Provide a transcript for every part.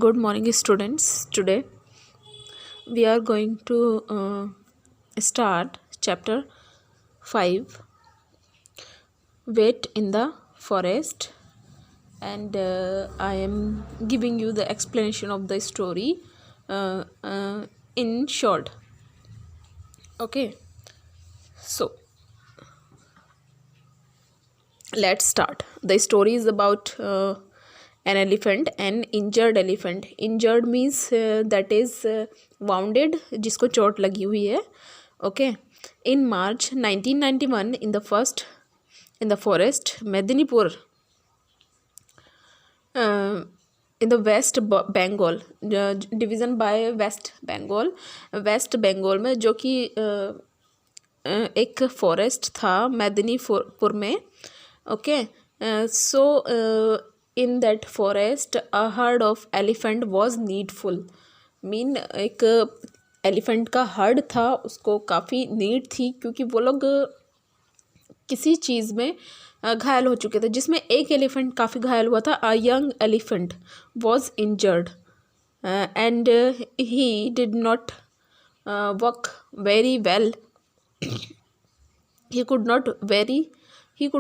Good morning, students. Today we are going to start chapter 5, Wait in the Forest, and I am giving you the explanation of the story in short. Okay, so let's start. The story is about an elephant, an injured elephant. Injured means that is wounded, जिसको चोट लगी हुई है. Okay. In March 1991, in the forest, Medinipur, in the West Bengal, division by West Bengal, West Bengal में जो कि एक forest था मेदिनीपुर में. Okay. So in that forest a herd of elephant was needful. Mean एक एलिफेंट का heard था, उसको काफ़ी नीड थी क्योंकि वो लोग किसी चीज़ में घायल हो चुके थे, जिसमें एक एलिफेंट काफ़ी घायल हुआ था. A young elephant was injured and he did not work very well. he could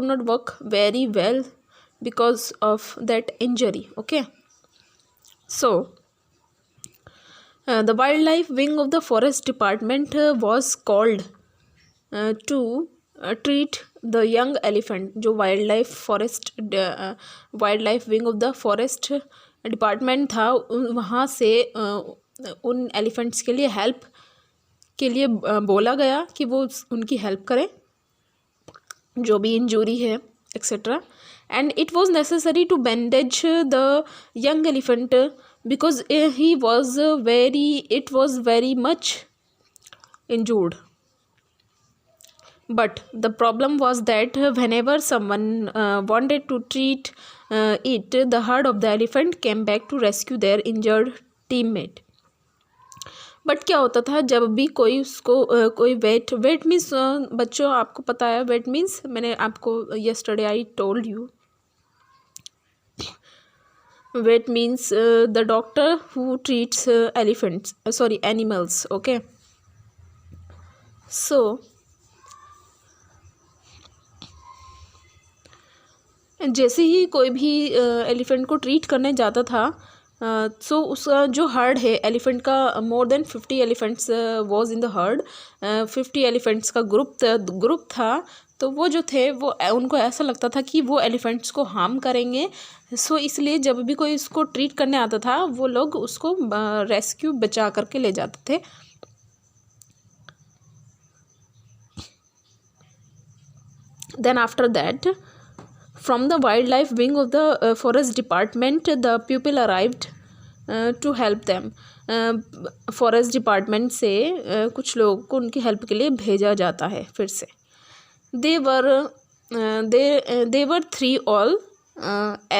not work very well because of that injury. Okay. So the wildlife wing of the forest department was called to treat the young elephant. जो wild life wing of the forest department था, वहाँ से उन elephants के लिए help के लिए बोला गया कि वो उनकी हेल्प करें, जो भी इंजरी है etcetera. And it was necessary to bandage the young elephant because it was very much injured. But the problem was that whenever someone wanted to treat it, the herd of the elephant came back to rescue their injured teammate. But क्या होता था, जब भी कोई उसको कोई wait means बच्चों आपको पता है वेट मीन्स, मैंने आपको yesterday I told you, vet means the doctor who treats animals. Okay. So जैसे ही कोई भी एलिफेंट को ट्रीट करने जाता था, सो उसका जो हर्ड है एलिफेंट का, more than 50 elephants was in the heard. 50 elephants का ग्रुप था. तो वो जो थे वो उनको ऐसा लगता था कि वो एलिफेंट्स को हार्म करेंगे. सो इसलिए जब भी कोई उसको ट्रीट करने आता था, वो लोग उसको रेस्क्यू बचा करके ले जाते थे. Then after that, from the wildlife wing of the forest department, the people arrived to help them. Forest department से कुछ लोगों को उनकी हेल्प के लिए भेजा जाता है फिर से. they were three all,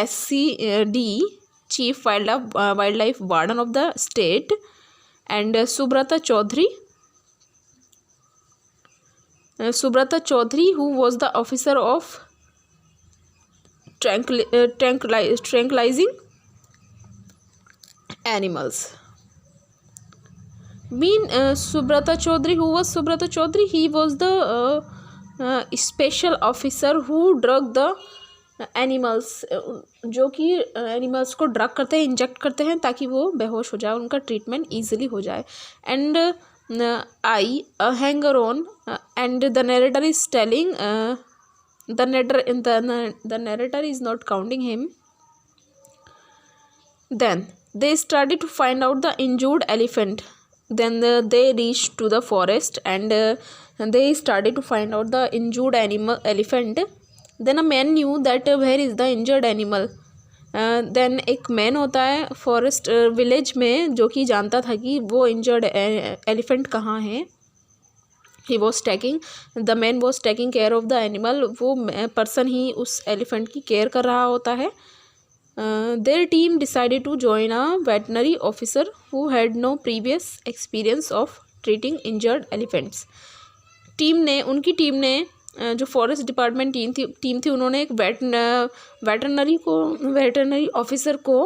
SCD chief wildlife warden of the state, and Subrata Chaudhary who was the officer of tranquilizing animals. Subrata Chaudhary, who was Subrata Chaudhary? He was the special officer who drug the animals, जो कि animals को drug करते हैं, inject करते हैं ताकि वो बेहोश हो जाए, उनका ट्रीटमेंट ईजिली हो जाए. And I hanger on and the narrator is telling, the narrator is not counting him. Then they started to find out the injured elephant. Then they reached to the forest and they started to find out the injured elephant. Then a man knew that where is the injured animal. then एक man होता है forest village में जो कि जानता था कि वो इंजर्ड एलिफेंट कहाँ है. the man was taking care of the animal. वो पर्सन ही उस एलिफेंट की केयर कर रहा होता है. their team decided to join a veterinary officer who had no previous experience of treating injured elephants. उनकी टीम ने जो फॉरेस्ट डिपार्टमेंट टीम थी उन्होंने एक वेटरनरी ऑफिसर को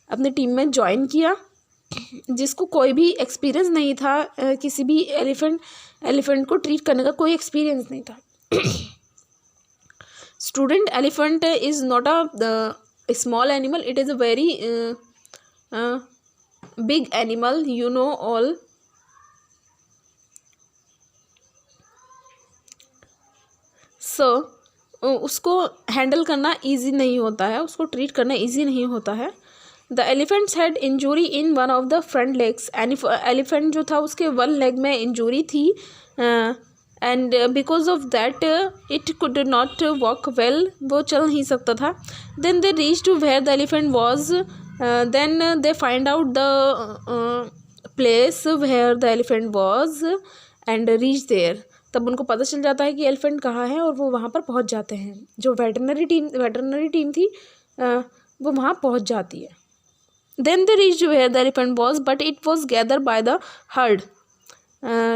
अपनी टीम में ज्वाइन किया, जिसको कोई भी एक्सपीरियंस नहीं था, किसी भी एलिफेंट को ट्रीट करने का कोई एक्सपीरियंस नहीं था। Student, elephant is not a small animal, it is a very big animal, you know all. So उसको हैंडल करना ईजी नहीं होता है, उसको ट्रीट करना ईजी नहीं होता है। The elephants had injury in one of the front legs, elephant जो था उसके वन लेग में इंजरी थी, and because of that it could not walk well, वो चल नहीं सकता था। Then they reach to where the elephant was, then they find out the place where the elephant was and reach there. तब उनको पता चल जाता है कि एलिफेंट कहाँ है और वो वहाँ पर पहुँच जाते हैं। जो वेटरनरी टीम थी वो वहाँ पहुँच जाती है। Then they reached where the elephant was, but it was gathered by the herd.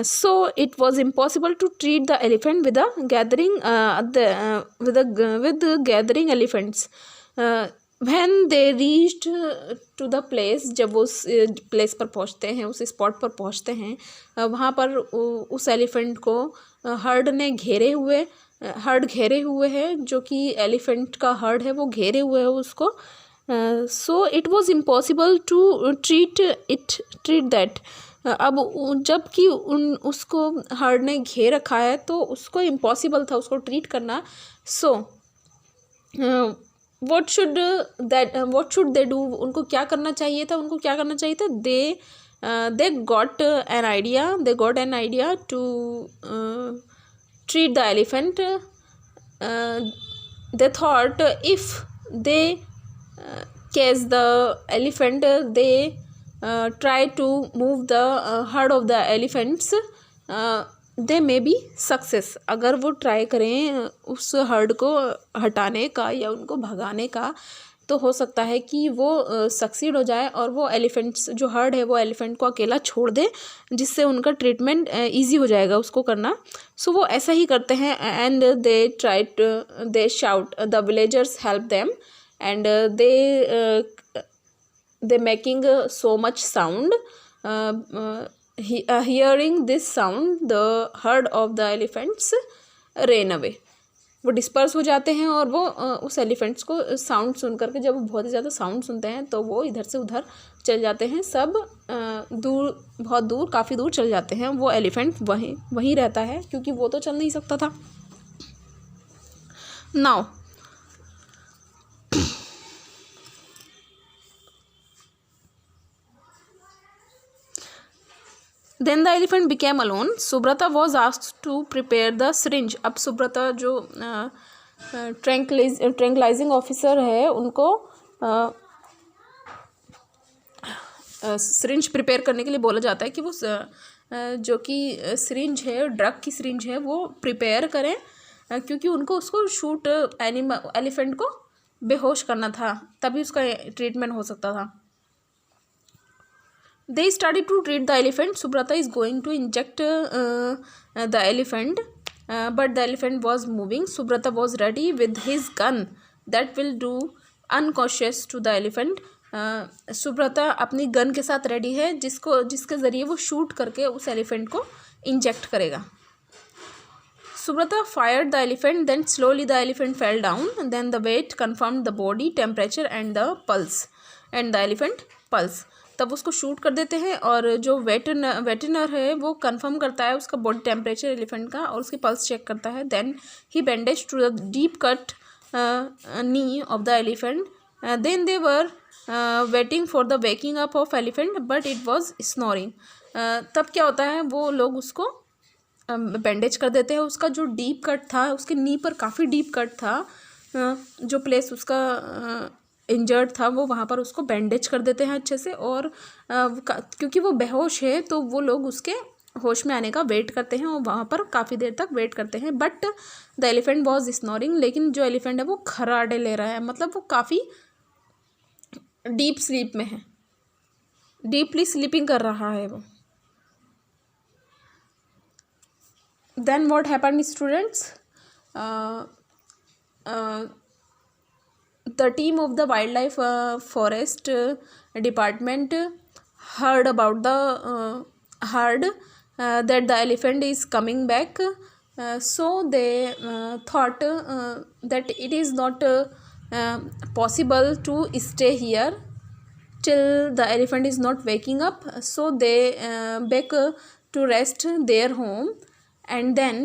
So it was impossible to treat the elephant with the gathering elephants. When they reached to the place, जब वो उस place पर पहुँचते हैं, उस spot पर पहुँचते हैं, वहाँ पर उस एलिफेंट को हर्ड घेरे हुए है, जो कि एलिफेंट का हर्ड है वो घेरे हुए है उसको। So it was impossible to treat that. अब जबकि उसको हर्ड ने घेर रखा है तो उसको इम्पॉसिबल था उसको ट्रीट करना। So what should they do, उनको क्या करना चाहिए था, they got an idea to treat the elephant. They thought if they catch the elephant, they try to move the herd of the elephants, they may be success। अगर वो try करें उस heard को हटाने का या उनको भगाने का, तो हो सकता है कि वो सक्सीड हो जाए और वो एलिफेंट्स जो हर्ड है वो एलिफेंट को अकेला छोड़ दे, जिससे उनका ट्रीटमेंट ईजी हो जाएगा उसको करना। सो वो ऐसा ही करते हैं, and they shout the villagers help them, and they making so much sound, hearing this sound the herd of the elephants ran away। वो डिस्पर्स हो जाते हैं और वो उस एलिफेंट्स को साउंड सुन करके, जब वो बहुत ही ज़्यादा साउंड सुनते हैं तो वो इधर से उधर चल जाते हैं, सब बहुत दूर, काफ़ी दूर चल जाते हैं। वो एलिफेंट वहीं रहता है क्योंकि वो तो चल नहीं सकता था। Now Then the elephant became alone. Subrata was asked to prepare the syringe. अब सुब्रता जो ट्रैंक्लाइजिंग ऑफिसर है, उनको सिरिंज प्रिपेयर करने के लिए बोला जाता है कि वो जो कि सिरिंज है, ड्रग की सिरिंज है, वो प्रिपेयर करें, क्योंकि उनको उसको शूट एलिफेंट को बेहोश करना था, तभी उसका ट्रीटमेंट हो सकता था। They started to treat the elephant. Subrata is going to inject the elephant, but the elephant was moving. Subrata was ready with his gun that will do unconscious to the elephant. Subrata अपनी gun के साथ ready है, जिसके ज़रिए वो shoot करके उस elephant को इंजेक्ट करेगा। Subrata fired the elephant, then slowly the elephant fell down. Then the weight confirmed the body temperature and the pulse, and the elephant pulse. तब उसको शूट कर देते हैं और जो वेटरनर है वो कंफर्म करता है उसका बॉडी टेम्परेचर एलिफेंट का और उसकी पल्स चेक करता है। Then he bandage to the deep cut knee of the elephant. Then they were waiting for the waking up of elephant, but it was snoring. तब क्या होता है, वो लोग उसको बैंडेज कर देते हैं। उसका जो डीप कट था, उसके नी पर काफ़ी डीप कट था, जो प्लेस उसका इंजर्ड था, वो वहाँ पर उसको बैंडेज कर देते हैं अच्छे से। और क्योंकि वो बेहोश है तो वो लोग उसके होश में आने का वेट करते हैं और वहाँ पर काफ़ी देर तक वेट करते हैं। But the elephant was snoring, लेकिन जो एलिफेंट है वो खर्राटे ले रहा है, मतलब वो काफ़ी डीप स्लीप में है, डीपली स्लीपिंग कर रहा है वो। Then what happened students, the team of the wildlife forest department heard about the heard that the elephant is coming back. So they thought that it is not possible to stay here till the elephant is not waking up. So they back to rest their home, and then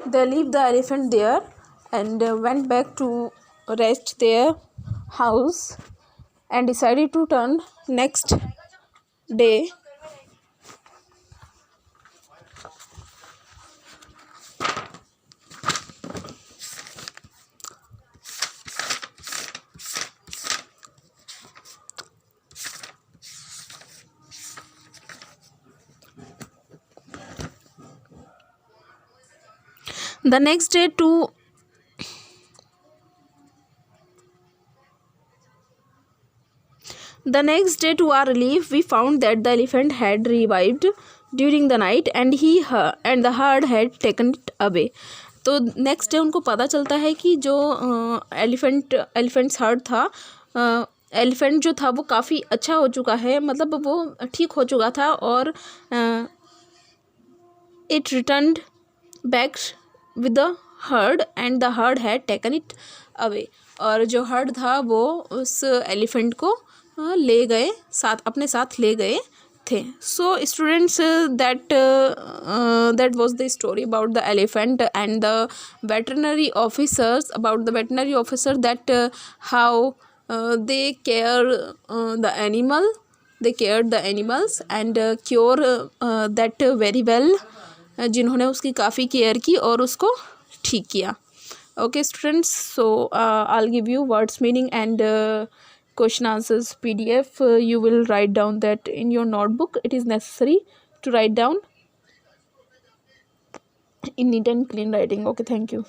they leave the elephant there and went back to rest their house and decided to turn next day. The next day to our relief, we found that the elephant had revived during the night and the herd had taken it away. तो next day उनको पता चलता है कि जो elephants heard था, elephant जो था वो काफ़ी अच्छा हो चुका है, मतलब वो ठीक हो चुका था और it returned back with the heard and the heard had taken it away. और जो हर्ड था वो उस एलिफेंट को ले गए साथ, अपने साथ ले गए थे. So students, that was the story about the elephant and the veterinary officers, about the veterinary officer, that how they care the animal, they cared the animals and cure that very well, जिन्होंने उसकी काफ़ी care की और उसको ठीक किया. Okay students, so I'll give you words meaning and question answers PDF. You will write down that in your notebook. It is necessary to write down in neat and clean writing. Okay, thank you.